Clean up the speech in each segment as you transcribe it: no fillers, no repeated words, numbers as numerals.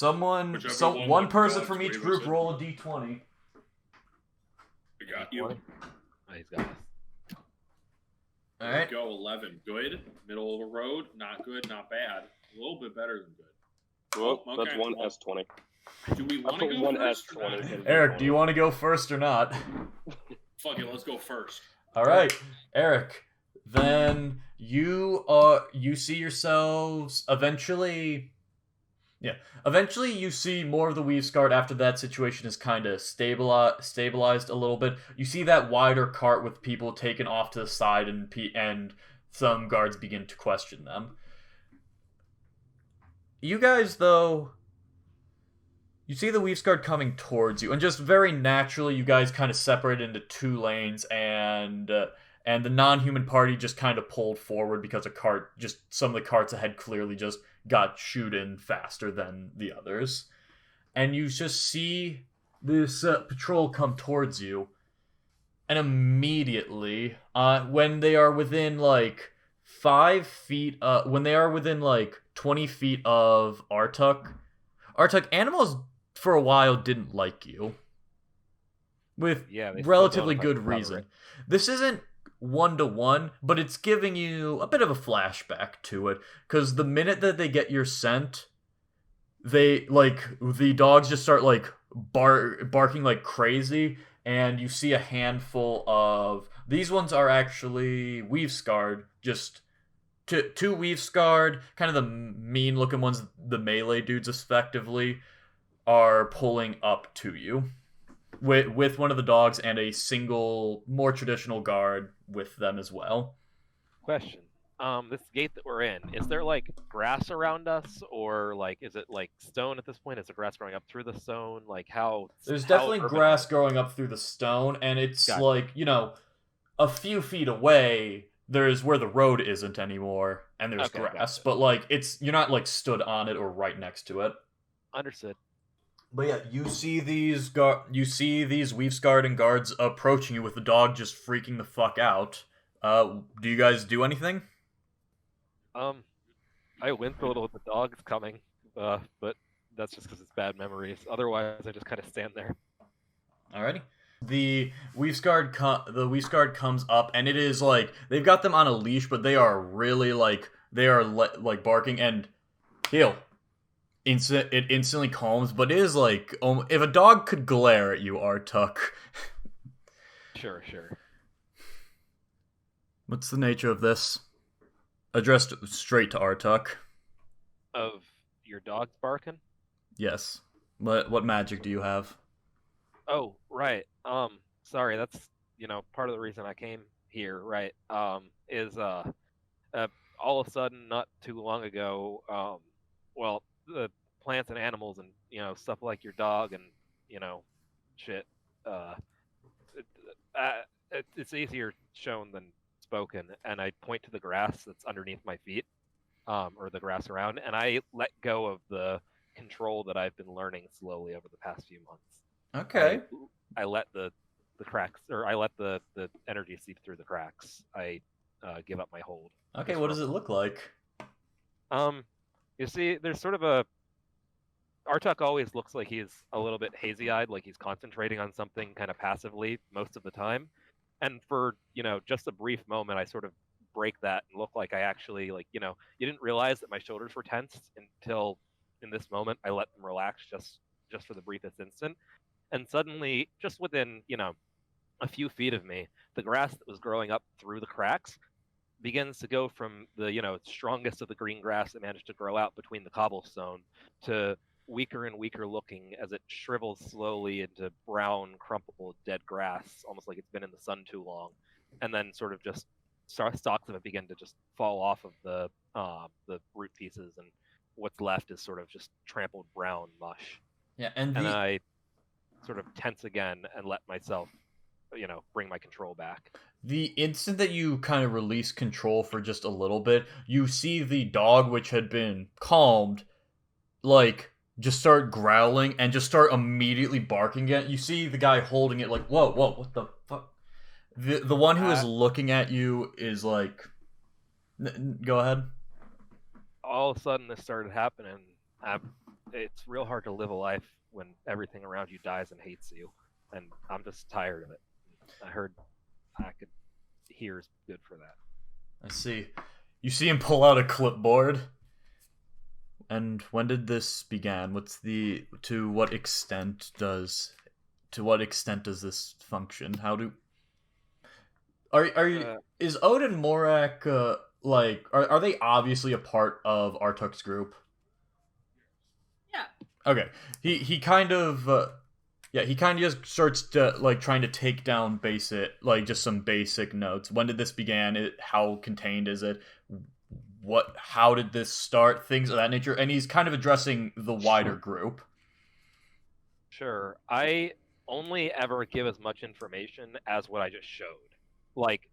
Whichever one One with person dogs from each wavers group it. roll a d20. I got you. Oh, he's got us. All There right. we go. 11. Good. Middle of the road. Not good. Not bad. A little bit better than good. Well, Okay, that's one well, S20. Do we I want to put go one first or S20 not? in Eric, do you D20. want to go first or not? Fuck it. Let's go first. All right, Eric. Then you see yourselves eventually. Yeah, eventually you see more of the Weave Guard after that situation is kind of stabilized a little bit. You see that wider cart with people taken off to the side, and some guards begin to question them. You guys, though, you see the Weave Guard coming towards you, and just very naturally, you guys kind of separate into two lanes, and the non-human party just kind of pulled forward because some of the carts ahead clearly just got chewed in faster than the others, and you just see this patrol come towards you, and immediately, when they are within like 5 feet, when they are within like 20 feet of Artuk, animals for a while didn't like you. With They still relatively don't if I good can cover reason. it. This isn't 1-to-1, but it's giving you a bit of a flashback to it. Because the minute that they get your scent, the dogs just start like barking like crazy, and you see a handful of these ones are actually weave scarred, just two weave scarred, kind of the mean looking ones, the melee dudes effectively, are pulling up to you with one of the dogs and a single more traditional guard with them as well. Question. This gate that we're in, is there like grass around us, or like is it like stone at this point? Is the grass growing up through the stone? Like how? There's how definitely urban grass is it? growing up through the stone, and it's Gotcha. like, a few feet away, there's where the road isn't anymore, and there's Okay, grass, gotcha. but like you're not like stood on it or right next to it. Understood. But yeah, you see these weave scarred and guards approaching you with the dog just freaking the fuck out. Do you guys do anything? I wince a little with the dogs coming, but that's just because it's bad memories. Otherwise, I just kind of stand there. Alrighty. The Weave Guard comes up, and it is like they've got them on a leash, but they are really like like barking and heal. It instantly calms, but it is like if a dog could glare at you, Artuk. Sure. What's the nature of this? Addressed straight to Artuk. Of your dogs barking? Yes. What magic do you have? Oh, right. Sorry, that's part of the reason I came here. Right. Is all of a sudden, not too long ago, well, the plants and animals and stuff like your dog and shit. Uh, it, it's easier shown than spoken, and I point to the grass that's underneath my feet, or the grass around, and I let go of the control that I've been learning slowly over the past few months. Okay. I let the cracks, or I let the energy seep through the cracks. I give up my hold. Okay, what does it look like? You see, there's sort of a Artuk always looks like he's a little bit hazy-eyed, like he's concentrating on something kind of passively most of the time. And for, just a brief moment, I sort of break that and look like I actually, like, you didn't realize that my shoulders were tensed until in this moment I let them relax just for the briefest instant. And suddenly, just within, a few feet of me, the grass that was growing up through the cracks begins to go from the, strongest of the green grass that managed to grow out between the cobblestone to weaker and weaker looking as it shrivels slowly into brown, crumpled, dead grass, almost like it's been in the sun too long. And then sort of just stalks of it begin to just fall off of the root pieces, and what's left is sort of just trampled brown mush. Yeah, and I sort of tense again and let myself, bring my control back. The instant that you kind of release control for just a little bit, you see the dog, which had been calmed, like, just start growling and just start immediately barking at you. See the guy holding it like, whoa, what the fuck? The one who is looking at you is like, go ahead. All of a sudden, this started happening. it's real hard to live a life when everything around you dies and hates you, and I'm just tired of it. I heard I could hear is good for that. I see. You see him pull out a clipboard. And when did this begin? To what extent does this function? How do are you is Odin Morak are they obviously a part of Artuk's group? Yeah. Okay. He kind of just starts to trying to take down just some basic notes. When did this begin? How contained is it? How did this start? Things of that nature. And he's kind of addressing the wider group. Sure. I only ever give as much information as what I just showed. Like,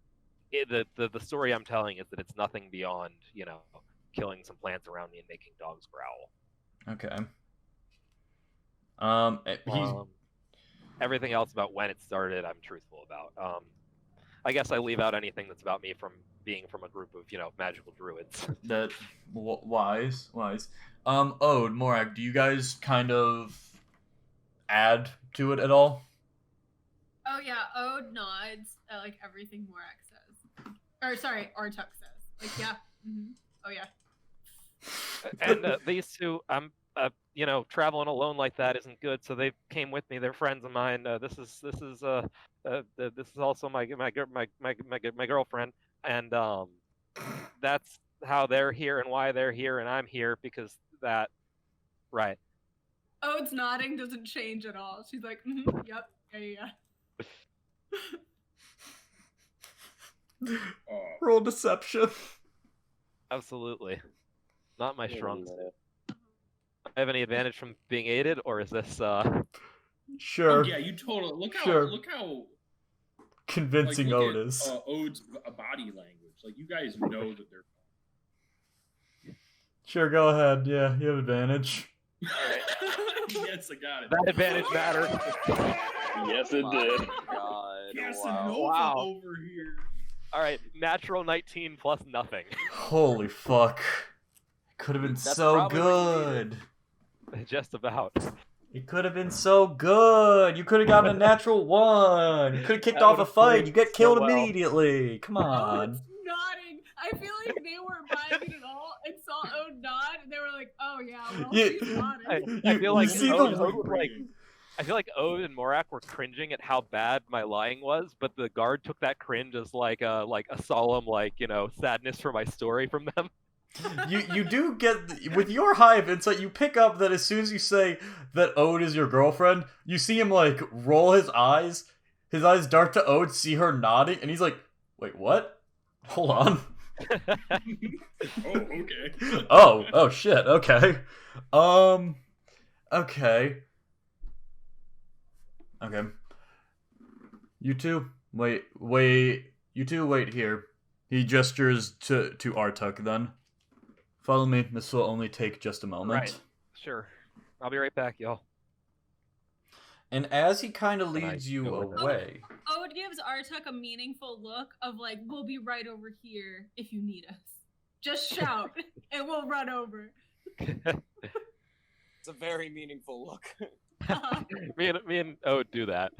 the story I'm telling is that it's nothing beyond, killing some plants around me and making dogs growl. Okay. Everything else about when it started, I'm truthful about. I guess I leave out anything that's about me from being from a group of, magical druids. That wise. Ode, Morak, do you guys kind of add to it at all? Oh yeah, Ode nods at like everything Morak says. Or sorry, Artuk says. Like yeah. Mm-hmm. Oh yeah. And these two, traveling alone like that isn't good. So they came with me. They're friends of mine. This is also my girlfriend, and that's how they're here and why they're here, and I'm here because that, right? Ode's nodding doesn't change at all. She's like, mm-hmm, yep, yeah. Roll deception. Absolutely, not my strong suit. I have any advantage from being aided, or is this Sure. Oh, yeah, you totally look how convincing Ode is. Ode's body language. Like you guys know that they're. Sure, go ahead. Yeah, you have advantage. Yes, I got it. That advantage mattered. Yes, it did. God, Wow. Over here. All right, natural 19 plus nothing. Holy fuck! It could have been That's so probably what you good. Just about. It could have been so good. You could have gotten a natural 1. You could have kicked That off a would've fight. played You get so killed well. immediately. Come on. Ode's nodding. I feel like they weren't buying it at all and saw Ode nod and they were like, oh yeah, well she's nodding. I feel like you see Ode, the Ode, I feel like Ode and Morak were cringing at how bad my lying was, but the guard took that cringe as like a solemn sadness for my story from them. You do get with your hive insight. You pick up that as soon as you say that Ode is your girlfriend, you see him roll his eyes. His eyes dart to Ode, see her nodding, and he's like, "Wait, what? Hold on." Oh, okay. Oh shit. Okay. Okay. You two, wait. You two, wait here. He gestures to Artuk. Then follow me. This will only take just a moment. Right. Sure. I'll be right back, y'all. And as he kind of Can I leads you go with that? away, Ode gives Artuk a meaningful look of like, we'll be right over here if you need us. Just shout and we'll run over. It's a very meaningful look. me and Ode do that.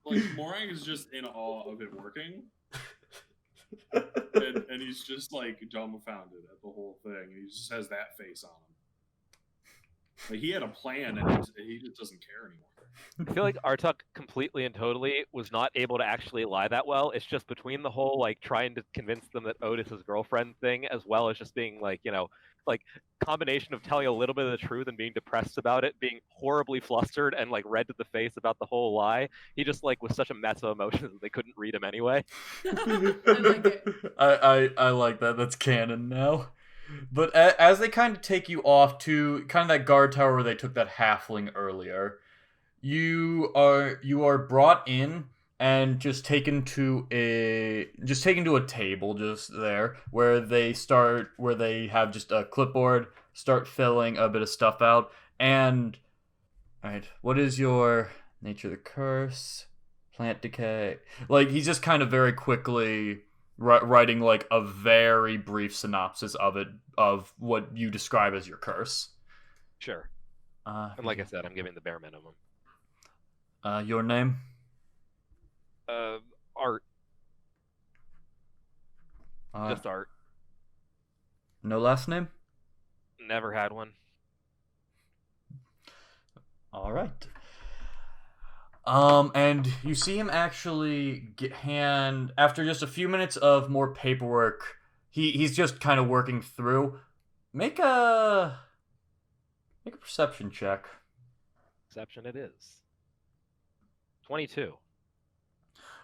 Like Morang is just in awe of it working, and he's just dumbfounded at the whole thing. He just has that face on him. Like he had a plan, and he just doesn't care anymore. I feel like Artuk completely and totally was not able to actually lie that well. It's just between the whole trying to convince them that Ode is his girlfriend thing, as well as just being combination of telling a little bit of the truth and being depressed about it, being horribly flustered and red to the face about the whole lie. He just was such a mess of emotions that they couldn't read him anyway. I like it. I like that. That's canon now. But as they kind of take you off to kind of that guard tower where they took that halfling earlier, you are brought in and just taken to a table just there where they have just a clipboard, start filling a bit of stuff out. And all right, what is your nature of the curse? Plant decay. He's just kind of very quickly writing like a very brief synopsis of what you describe as your curse. Sure. And like I said, I'm giving the bare minimum. Your name? Art. Uh, Just Art. No last name? Never had one. All right. And you see him actually after just a few minutes of more paperwork, he's just kind of working through. Make a perception check. Perception it is. 22.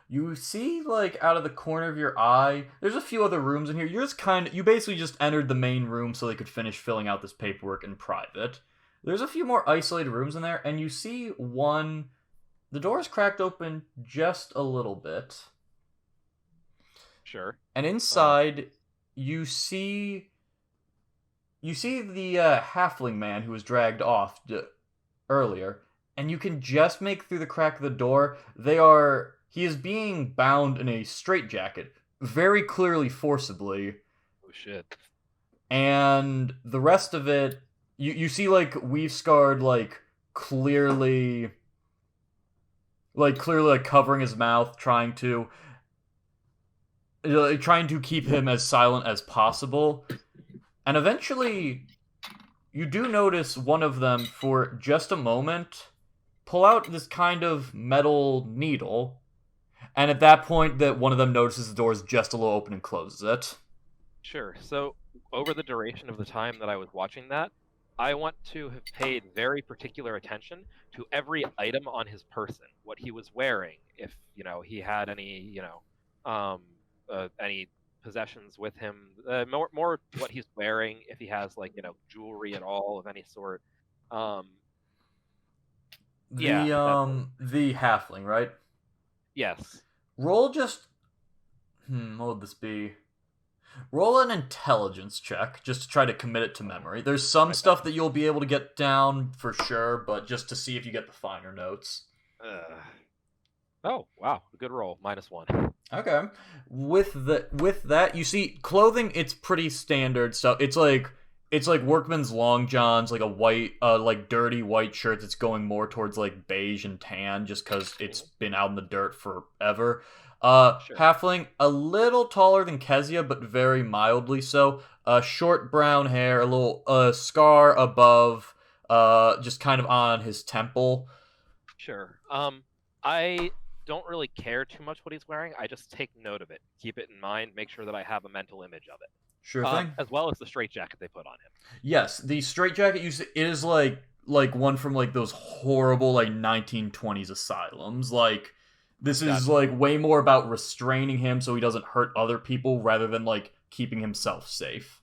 You see, like, out of the corner of your eye, there's a few other rooms in here. You basically just entered the main room so they could finish filling out this paperwork in private. There's a few more isolated rooms in there, and you see one. The door is cracked open just a little bit. Sure. And inside, you see the halfling man who was dragged off earlier, and you can just make through the crack of the door. He is being bound in a straitjacket, very clearly forcibly. Oh shit. And the rest of it, you see like Weave-Scarred clearly covering his mouth, trying to keep him as silent as possible. And eventually, you do notice one of them, for just a moment, pull out this kind of metal needle. And at that point, that one of them notices the door is just a little open and closes it. Sure. So, over the duration of the time that I was watching that, I want to have paid very particular attention to every item on his person, what he was wearing, if he had any any possessions with him, more what he's wearing, if he has jewelry at all of any sort. The halfling, right? Yes. Roll just what would this be? Roll an intelligence check just to try to commit it to memory. There's some stuff that you'll be able to get down for sure, but just to see if you get the finer notes. Oh, wow. Good roll. -1. Okay. With that, you see clothing, it's pretty standard stuff. It's like workman's long johns, like a white dirty white shirt that's going more towards beige and tan just cuz it's been out in the dirt forever. Sure. Halfling, a little taller than Kezia, but very mildly so. Short brown hair, a little scar above, just kind of on his temple. Sure. I don't really care too much what he's wearing. I just take note of it, keep it in mind, make sure that I have a mental image of it. Sure thing. As well as the straitjacket they put on him. Yes, the straitjacket is like one from those horrible 1920s asylums. This is way more about restraining him so he doesn't hurt other people rather than keeping himself safe.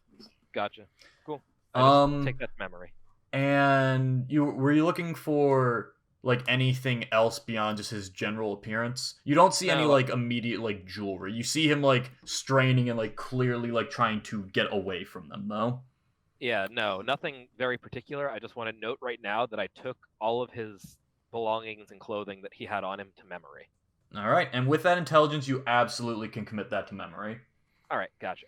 Gotcha. Cool. I just take that to memory. And were you looking for anything else beyond just his general appearance? You don't see any immediate jewelry. You see him straining and clearly trying to get away from them though. Yeah, no, nothing very particular. I just want to note right now that I took all of his belongings and clothing that he had on him to memory. All right, and with that intelligence, you absolutely can commit that to memory. All right, gotcha.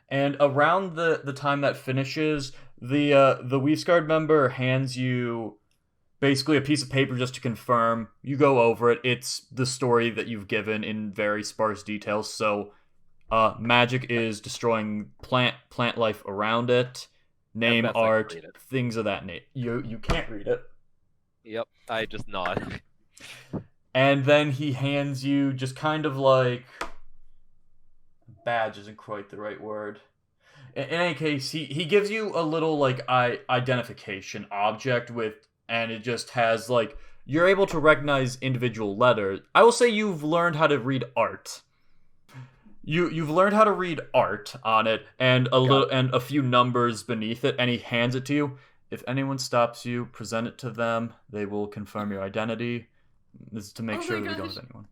And around the time that finishes, the Weave-Scarred member hands you basically a piece of paper just to confirm. You go over it. It's the story that you've given in very sparse details. So, magic is destroying plant life around it. Name, art, things of that nature. You can't read it. Yep, I just nod. And then he hands you just kind of badge isn't quite the right word. In any case, he gives you a little identification object and it just has you're able to recognize individual letters. I will say you've learned how to read art. You've learned how to read art on it and a few numbers beneath it, and he hands it to you. If anyone stops you, present it to them. They will confirm your identity. This is to make sure that we don't have anyone.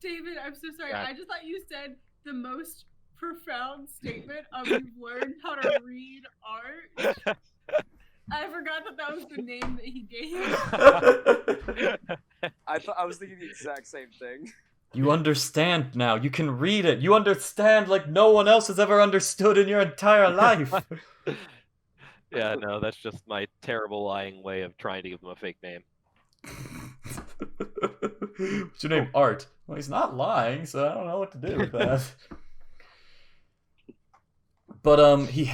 David, I'm so sorry. I just thought you said the most profound statement of you've learned how to read art. I forgot that was the name that he gave. I was thinking the exact same thing. You understand now. You can read it. You understand like no one else has ever understood in your entire life. Yeah, no, that's just my terrible lying way of trying to give him a fake name. What's your name? Art. Well, he's not lying, so I don't know what to do with that. But he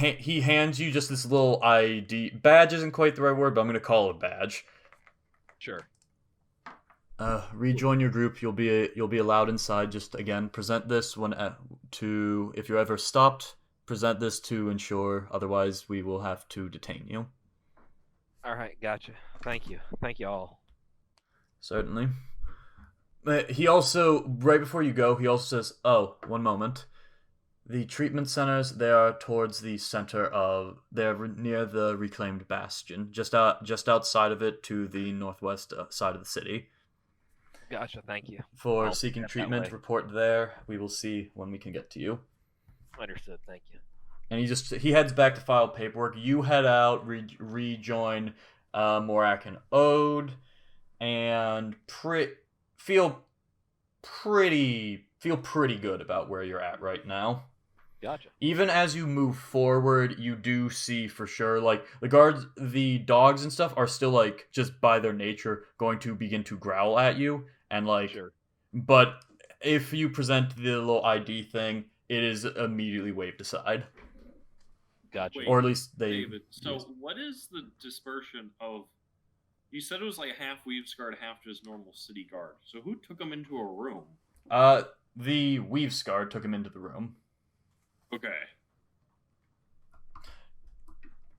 hands you just this little ID. Badge isn't quite the right word, but I'm gonna call it a badge. Sure. Rejoin your group. You'll be allowed inside. Just again, present this if you're ever stopped. Present this to ensure. Otherwise, we will have to detain you. All right, gotcha. Thank you all. Certainly. He also, right before you go, he also says, "Oh, one moment. The treatment centers, they are towards the center of. They're near the reclaimed bastion, just outside of it, to the northwest side of the city." Gotcha, thank you. For I'll seeking head that treatment, way. report there. We will see when we can get to you. Understood, thank you. And he heads back to file paperwork. You head out, rejoin Morak and Ode, and feel pretty good about where you're at right now. Gotcha. Even as you move forward, you do see for sure, like, the guards, the dogs and stuff are still, like, just by their nature going to begin to growl at you. And, like, Sure. But if you present the little ID thing, it is immediately waved aside. Gotcha. Wait, Or at least they... David, so what is the dispersion of... You said it was like half Weaves Guard, half just normal city guard. So who took him into a room? The Weaves Guard took him into the room. Okay.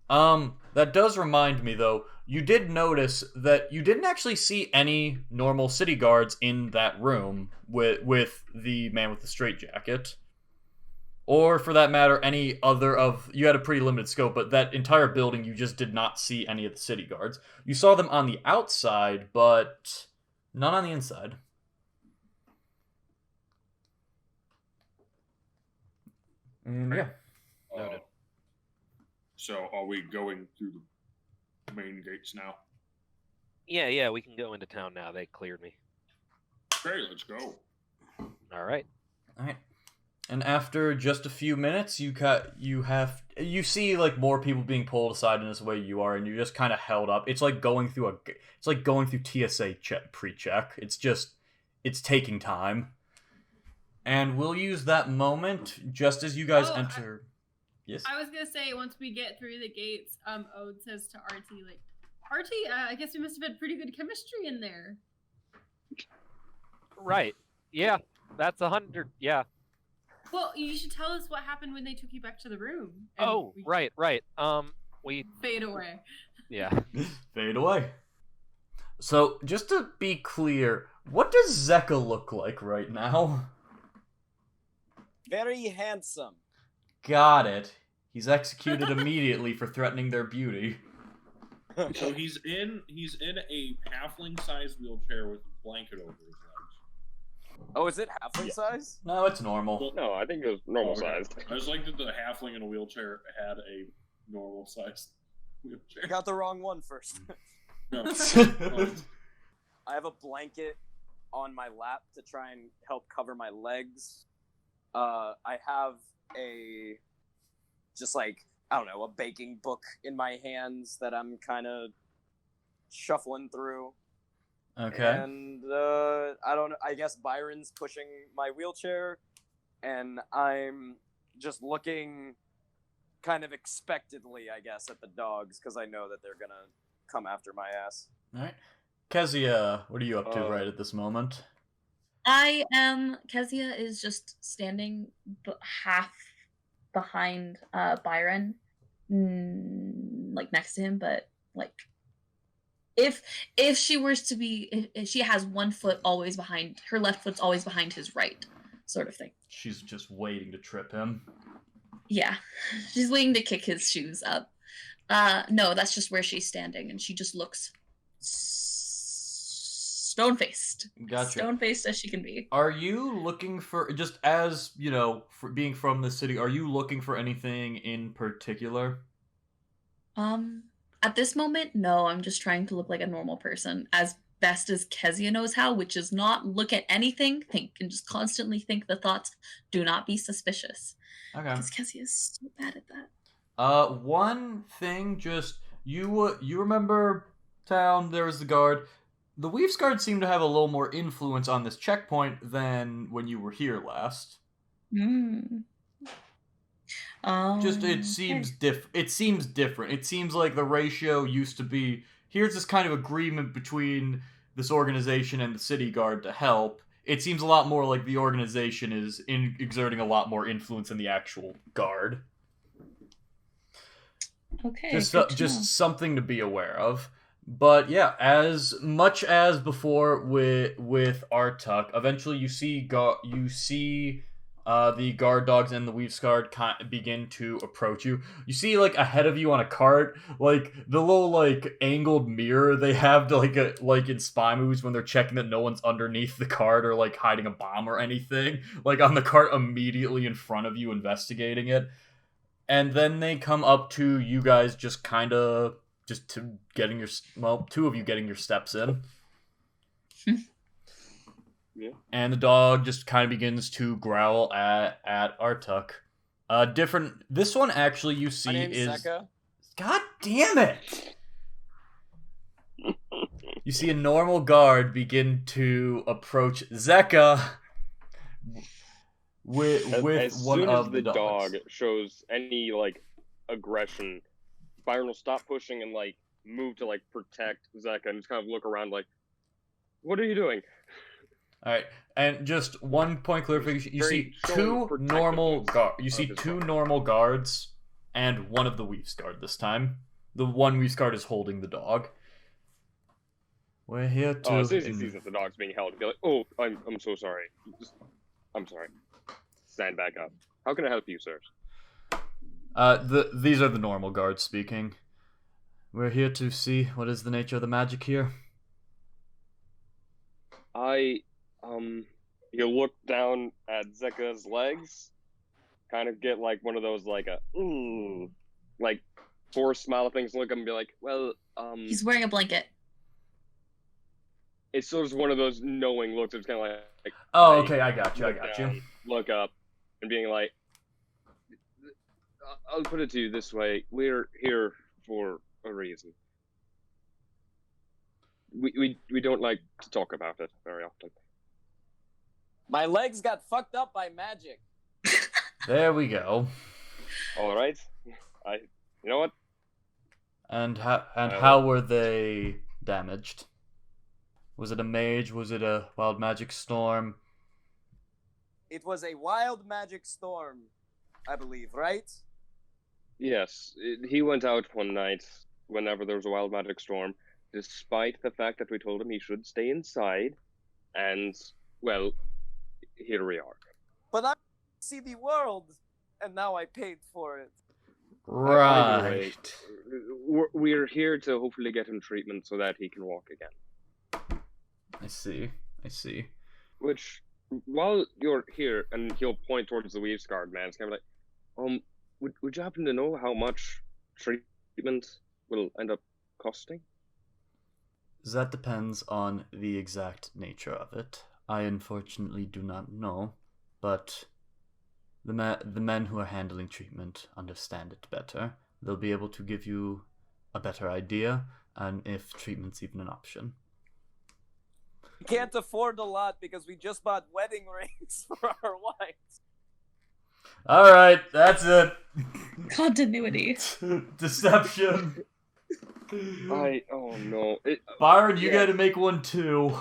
That does remind me, though, you did notice that you didn't actually see any normal city guards in that room with the man with the straitjacket. Or, for that matter, any other of... You had a pretty limited scope, but that entire building, you just did not see any of the city guards. You saw them on the outside, but not on the inside. Yeah. Noted. So are we going through the main gates now? Yeah, we can go into town now. They cleared me. Okay, let's go. All right. Alright. And after just a few minutes, you see like more people being pulled aside in this way you are, and you're just kind of held up. It's like going through TSA pre-check. It's taking time. And we'll use that moment just as you guys enter. Yes. I was gonna say once we get through the gates, Ode says to Artie, like, Artie, I guess we must have had pretty good chemistry in there. Right. Yeah. That's 100. Yeah. Well, you should tell us what happened when they took you back to the room. And Oh, we right. We. fade away. Yeah. Fade away. So, just to be clear, what does Zeka look like right now? Very handsome. Got it. He's executed immediately for threatening their beauty. So he's in a halfling-sized wheelchair with a blanket over his legs. Oh, is it halfling size? No, it's normal. No, I think it was normal Okay. sized. I just like that the halfling in a wheelchair had a normal-sized wheelchair. I got the wrong one first. No. I have a blanket on my lap to try and help cover my legs. I have a a baking book in my hands that I'm kind of shuffling through. Okay. And I guess Byron's pushing my wheelchair, and I'm just looking kind of expectantly, I guess, at the dogs, because I know that they're gonna come after my ass. Alright. Kezia, what are you up to right at this moment? Kezia is just standing half behind Byron, like next to him, but like if she were to be, if she has one foot always behind, her left foot's always behind his right, sort of thing. She's just waiting to trip him. Yeah, she's waiting to kick his shoes up. No, that's just where she's standing, and she just looks stone-faced. Gotcha. Stone-faced as she can be. Are you looking for, just as, for being from the city, are you looking for anything in particular? At this moment, no, I'm just trying to look like a normal person, as best as Kezia knows how, which is not look at anything, think, and just constantly think the thoughts. Do not be suspicious. Okay. Because Kezia is so bad at that. One thing, just you remember town? There was the guard. The Weaves Guard seemed to have a little more influence on this checkpoint than when you were here last. Just it seems It seems different. It seems like the ratio used to be here's this kind of agreement between this organization and the city guard to help. It seems a lot more like the organization is exerting a lot more influence than the actual guard. Okay. Just something to be aware of. But yeah, as much as before with Artuk, eventually you see the guard dogs and the Weaves Guard begin to approach you. You see, like, ahead of you on a cart, like, the little, like, angled mirror they have to, like in spy movies when they're checking that no one's underneath the cart or, like, hiding a bomb or anything. Like, on the cart immediately in front of you, investigating it. And then they come up to you guys just kind of... two of you getting your steps in. Yeah. And the dog just kind of begins to growl at Artuk. This one actually you see My name's is... Zeka. God damn it! You see a normal guard begin to approach Zeka with as one soon of as the the dogs. dog shows any like aggression, Byron will stop pushing and like move to like protect Zeka and just kind of look around like, "What are you doing?" All right, and just one point clarification: you see Very two showing normal protectiveness You see of his two dog. normal guards and one of the Weaves Guard this time. The one Weaves Guard is holding the dog. We're here to. Oh, as soon as he sees that the dog's being held, he'll be like, "Oh, I'm so sorry. I'm sorry. Stand back up. How can I help you, sirs?" These are the normal guards speaking. We're here to see what is the nature of the magic here. He'll look down at Zeka's legs, kind of get like one of those like like forced smile things, look at him and be like, "Well, He's wearing a blanket. it's sort of one of those knowing looks. It's kind of like Oh, like, okay, I got you. look down, look up, and being like, I'll put it to you this way: we're here for a reason. We don't like to talk about it very often." My legs got fucked up by magic. There we go. All right, you know what? And how were they damaged? Was it a mage? Was it a wild magic storm? It was a wild magic storm, I believe, right? Yes, he went out one night whenever there was a wild magic storm, despite the fact that we told him he should stay inside, and, well, here we are. But I see the world, and now I paid for it. Either way, Right. we're here to hopefully get him treatment so that he can walk again. I see. Which, while you're here, and he'll point towards the Weaves Guard man, it's kind of like, would you happen to know how much treatment will end up costing? That depends on the exact nature of it. I unfortunately do not know, but the men who are handling treatment understand it better. They'll be able to give you a better idea, and if treatment's even an option. We can't afford a lot because we just bought wedding rings for our wives. All right, that's it. Continuity. Deception. Oh no. Byron, you Yeah. got to make one too.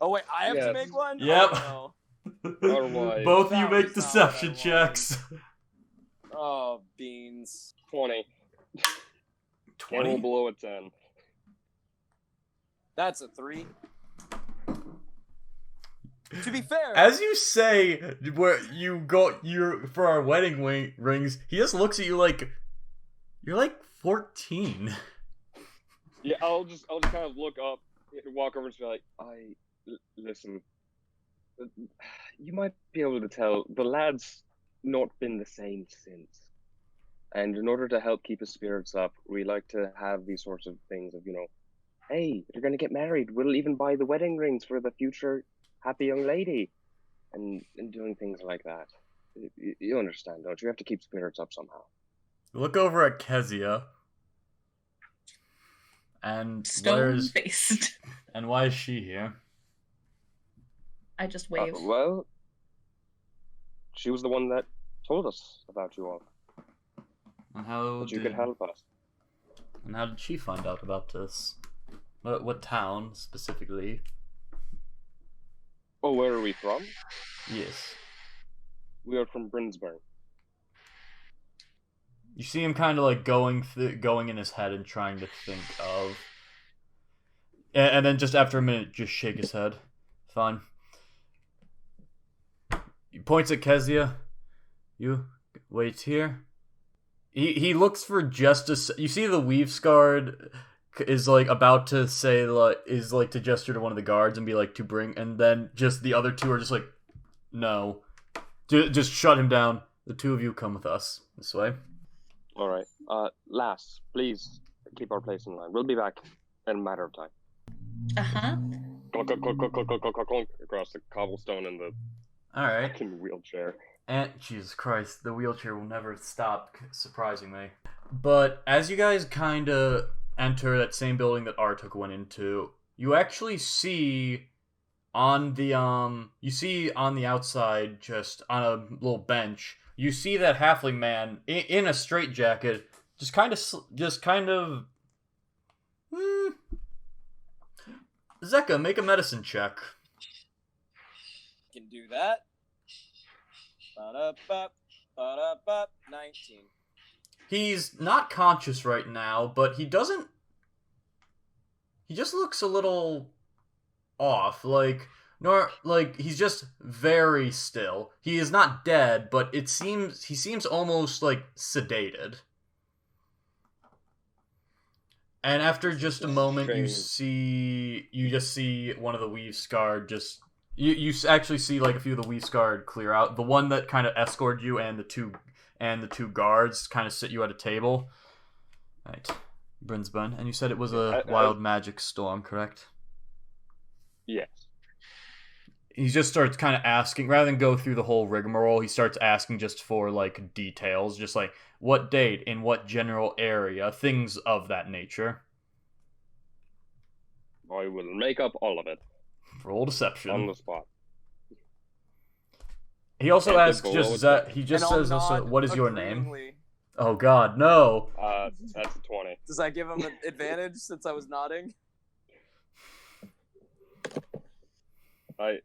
Oh wait, I have to Yes. make one? Yep. Oh, Otherwise, Both of you That make was not deception what I wanted. checks. no. Oh, beans. 20. 20. Below a 10. That's a 3. To be fair, As you say, where you go, for our wedding rings, he just looks at you like you're like 14. Yeah, I'll just kind of look up, walk over and be like, listen, you might be able to tell the lad's not been the same since. And in order to help keep his spirits up, we like to have these sorts of things of, hey, you're going to get married. We'll even buy the wedding rings for the future happy young lady. And doing things like that. You understand, don't you? You have to keep spirits up somehow. Look over at Kezia. And Stone-faced. And why is she here? I just wave. Well, she was the one that told us about you all. And how that you could help us. And how did she find out about this? What town, specifically? Oh, where are we from? Yes. We are from Brinsburn. You see him kind of like going in his head and trying to think of... And then just after a minute, just shake his head. Fine. He points at Kezia. You wait here. He looks for just a... You see the Weave Guard is like about to say like to gesture to one of the guards and be like to bring, and then just the other two are just like, no, just shut him down. The two of you come with us this way. All right, lass, please keep our place in line. We'll be back in a matter of time. Clunk, clunk, clunk, clunk, clunk, clunk, clunk, clunk, across the cobblestone and the fucking wheelchair. And Jesus Christ, the wheelchair will never stop surprising me. But as you guys kind of enter that same building that Artuk went into, you actually see on the outside, just on a little bench, you see that halfling man in a straitjacket, just kind of. Zeka, make a medicine check. Can do that. 19. He's not conscious right now, but he doesn't... He just looks a little off, he's just very still. He is not dead, but he seems almost, sedated. And after just a moment, you just see one of the Weave Guard just... You actually see, a few of the Weave Guard clear out. The one that kind of escorted you and the two guards kind of sit you at a table. Right. Brinsburn. And you said it was a wild magic storm, correct? Yes. He just starts kind of asking, rather than go through the whole rigmarole, he starts asking just for, details. Just what date, in what general area, things of that nature. I will make up all of it. Roll deception. On the spot. He also asks he just says also, what is your name? Oh god, no. That's a 20. Does that give him an advantage since I was nodding? I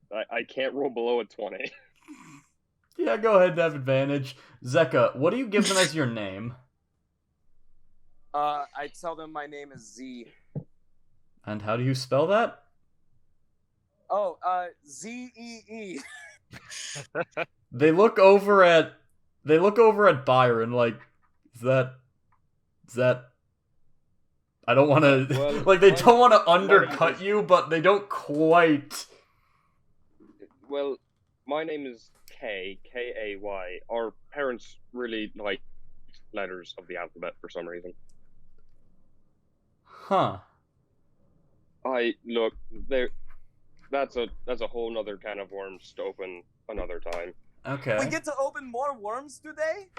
can't roll below a 20. Yeah, go ahead and have advantage. Zeka, what do you give them as your name? I tell them my name is Z. And how do you spell that? Oh, Z-E-E. They look over at Byron is that I don't want to they don't want to undercut you, but they don't quite. Well, my name is K-A-Y. Our parents really like letters of the alphabet for some reason. Huh. That's a whole nother can of worms to open another time. Okay. We get to open more worms today?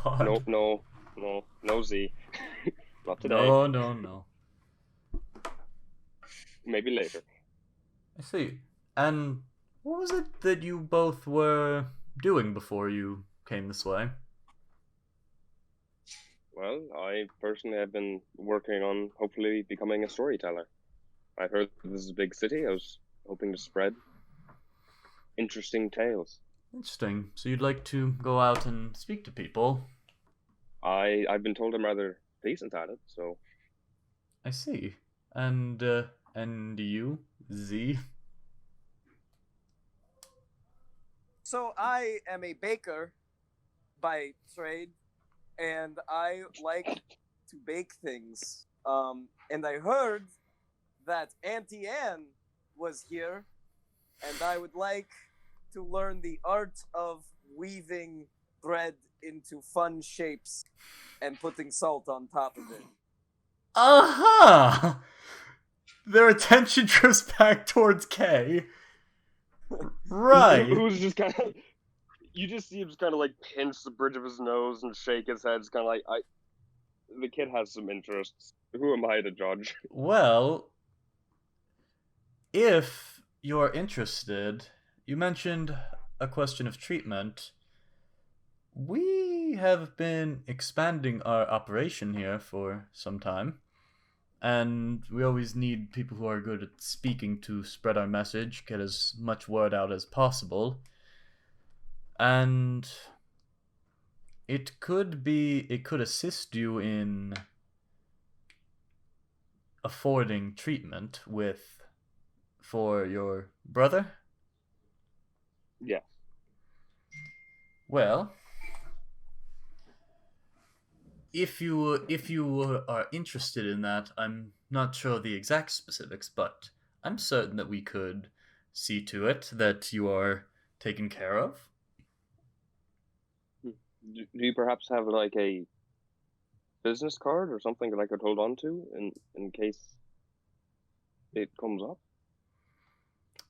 God. No, Z. Not today. No. Maybe later. I see. And what was it that you both were doing before you came this way? Well, I personally have been working on hopefully becoming a storyteller. I heard this is a big city. I was hoping to spread interesting tales. Interesting. So you'd like to go out and speak to people? I've been told I'm rather decent at it, so... I see. And you, Z? So I am a baker by trade, and I like to bake things. And I heard that Auntie Anne was here, and I would like to learn the art of weaving bread into fun shapes and putting salt on top of it. Uh-huh! Their attention drifts back towards Kay. Right. Who's just kind of... You just see him just kind of like pinch the bridge of his nose and shake his head. It's kind of like, the kid has some interests. Who am I to judge? Well, if you're interested, you mentioned a question of treatment. We have been expanding our operation here for some time, and we always need people who are good at speaking to spread our message, get as much word out as possible. And it could assist you in affording treatment for your brother? Yeah. Well, if you are interested in that, I'm not sure the exact specifics, but I'm certain that we could see to it that you are taken care of. Do you perhaps have like a business card or something that I could hold on to in case it comes up?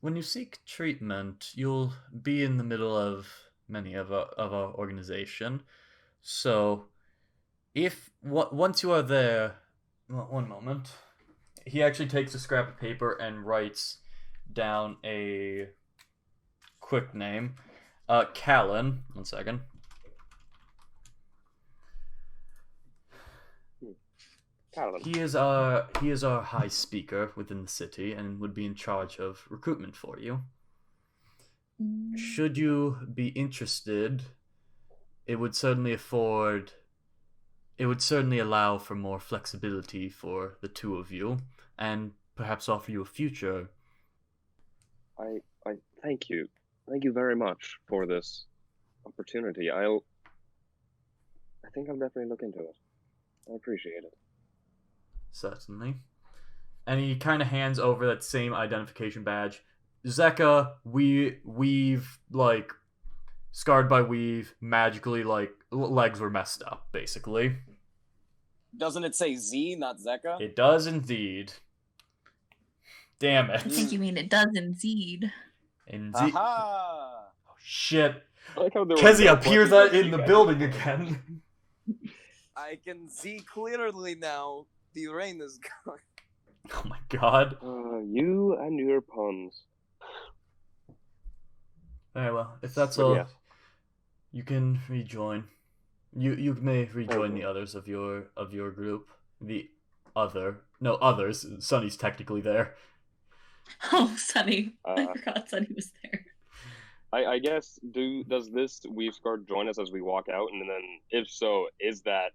When you seek treatment, you'll be in the middle of many of our organization. So, once you are there, one moment, he actually takes a scrap of paper and writes down a quick name, Callan. 1 second. He is our high speaker within the city and would be in charge of recruitment for you. Should you be interested, it would certainly allow for more flexibility for the two of you, and perhaps offer you a future. I thank you. Thank you very much for this opportunity. I think I'll definitely look into it. I appreciate it. Certainly. And he kind of hands over that same identification badge. Zeka, weave, like, scarred by weave, magically, like, legs were messed up, basically. Doesn't it say Z, not Zeka? It does indeed. Damn it. I think you mean it does indeed. Indeed. Aha! Oh, shit. I like how there Kezi no appears questions in the you guys- building again. I can see clearly now. The rain is gone. Oh my god. You and your puns. Very well. If that's But all, yes. you can rejoin. You may rejoin Okay. the others of your group. Others. Sunny's technically there. Oh, Sunny. I Uh, forgot Sunny was there. I guess does this weave scarred join us as we walk out, and then if so, is that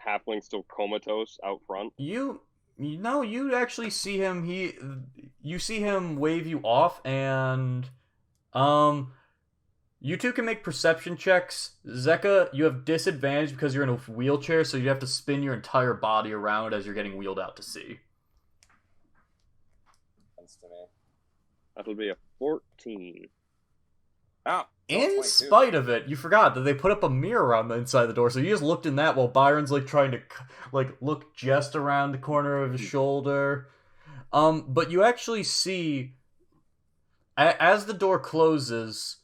halfling still comatose out front? You actually see him. You see him wave you off, and you two can make perception checks. Zeka, you have disadvantage because you're in a wheelchair, so you have to spin your entire body around as you're getting wheeled out to sea. That'll be a 14. Oh, In 22. spite of it, you forgot that they put up a mirror on the inside of the door, so you just looked in that while Byron's like trying to look just around the corner of his shoulder. But you actually see, as the door closes,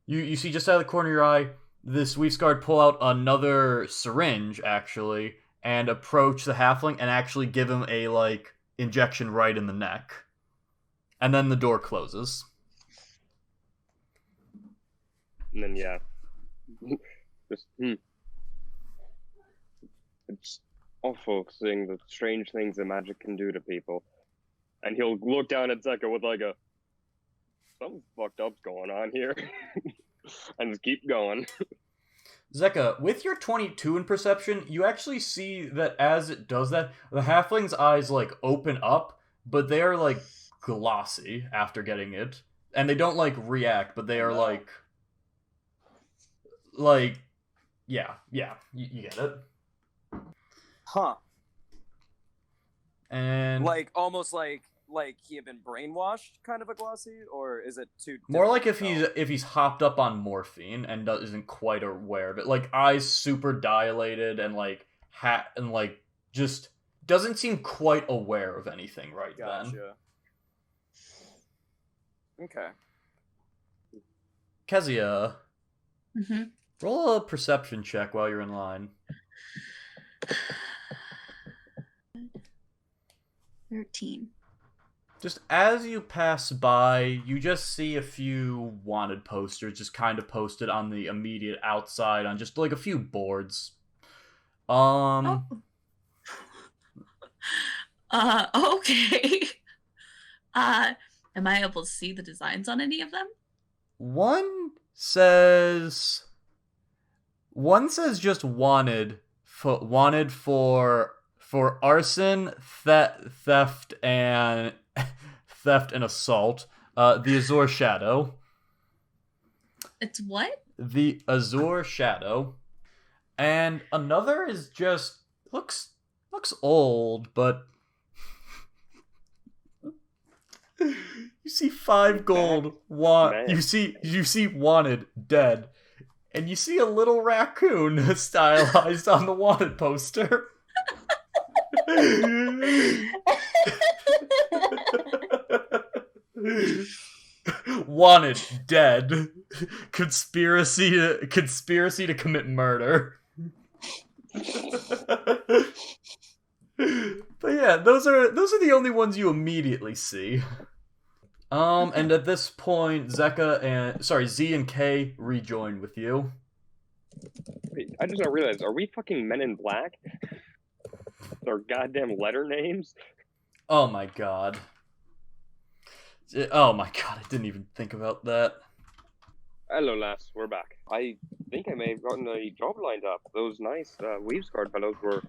you see just out of the corner of your eye, this Weave Guard pull out another syringe, actually, and approach the halfling and actually give him a, injection right in the neck. And then the door closes. And then, yeah. Just, It's awful seeing the strange things that magic can do to people. And he'll look down at Zeka with something fucked up's going on here. And just keep going. Zeka, with your 22 in perception, you actually see that as it does that, the halfling's eyes, open up, but they are, glossy after getting it. And they don't, react, but they are, yeah, you get it. Huh. And Almost like he had been brainwashed, kind of a glossy, or is it too more like different? if he's hopped up on morphine and isn't quite aware of it. Eyes super dilated and hat and just doesn't seem quite aware of anything right then. Gotcha. Okay. Kezia, Mm-hmm. roll a perception check while you're in line. 13. Just as you pass by, you just see a few wanted posters just kind of posted on the immediate outside on just like a few boards. Oh. Okay. Am I able to see the designs on any of them? One says just wanted for arson, theft and assault. The Azure Shadow. It's what? The Azure Shadow. And another is just looks old, but you see 5 gold. You see wanted, dead. And you see a little raccoon stylized on the wanted poster. Wanted, dead. Conspiracy to commit murder. But yeah, those are the only ones you immediately see. And at this point, Z and K rejoin with you. Wait, I just don't realize, are we fucking Men in Black? Our goddamn letter names? Oh my god. I didn't even think about that. Hello, lass, we're back. I think I may have gotten a job lined up. Those nice Weaves Guard fellows were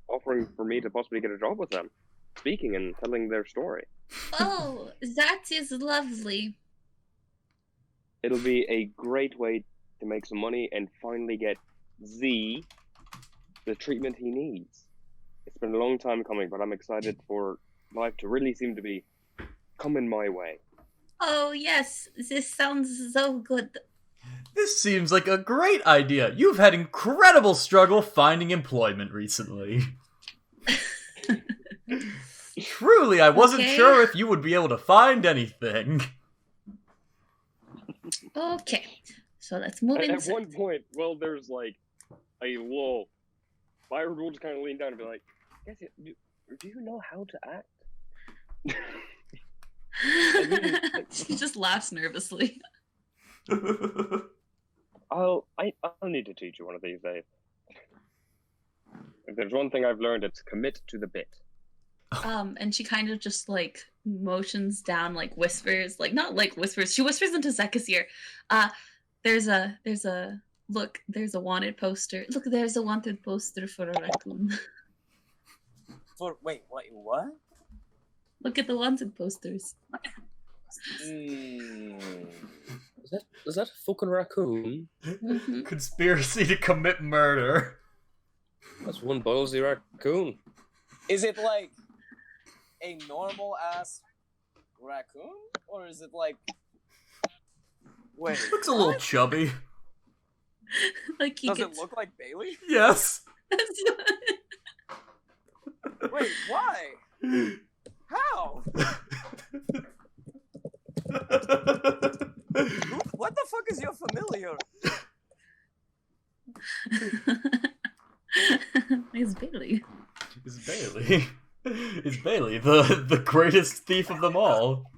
offering for me to possibly get a job with them, speaking and telling their story. Oh, that is lovely. It'll be a great way to make some money and finally get Z the treatment he needs. It's been a long time coming, but I'm excited for life to really seem to be coming my way. Oh, yes, this sounds so good. This seems like a great idea. You've had incredible struggle finding employment recently. Truly, I wasn't sure if you would be able to find anything. Okay, so let's move At inside. one point, well, there's like a lull. Byron will just kind of lean down and be like, "Yes, do you know how to act?" She just laughs nervously. I'll need to teach you one of these days. If there's one thing I've learned, it's commit to the bit. And she kind of just like motions down, like whispers, like not like whispers. She whispers into Zeka's ear. There's a wanted poster. Look, there's a wanted poster for a raccoon. Wait, what? Look at the wanted posters. Is that a fucking raccoon? Mm-hmm. Conspiracy to commit murder. That's one ballsy raccoon. Is it like a normal ass raccoon, or is it like? Wait, Looks a little chubby. Like he does gets... it look like Bailey? Yes. Wait, why? How? What the fuck is your familiar? It's Bailey. It's Bailey. It's Bailey, the greatest thief of them all.